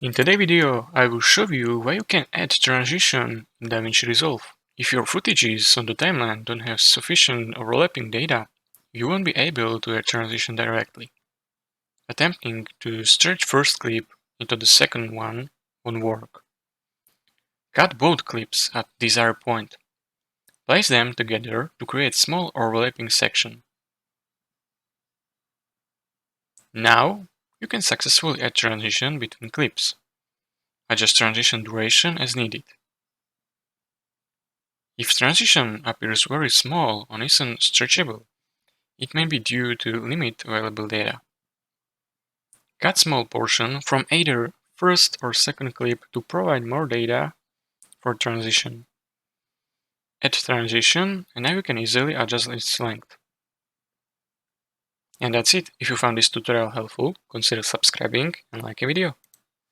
In today's video, I will show you why you can add transition in DaVinci Resolve. If your footages on the timeline don't have sufficient overlapping data, you won't be able to add transition directly. Attempting to stretch first clip into the second one won't work. Cut both clips at desired point. Place them together to create small overlapping section. Now, you can successfully add transition between clips. Adjust transition duration as needed. If transition appears very small or isn't stretchable, it may be due to limit available data. Cut small portion from either first or second clip to provide more data for transition. Add transition, and now you can easily adjust its length. And that's it. If you found this tutorial helpful, consider subscribing and like a video.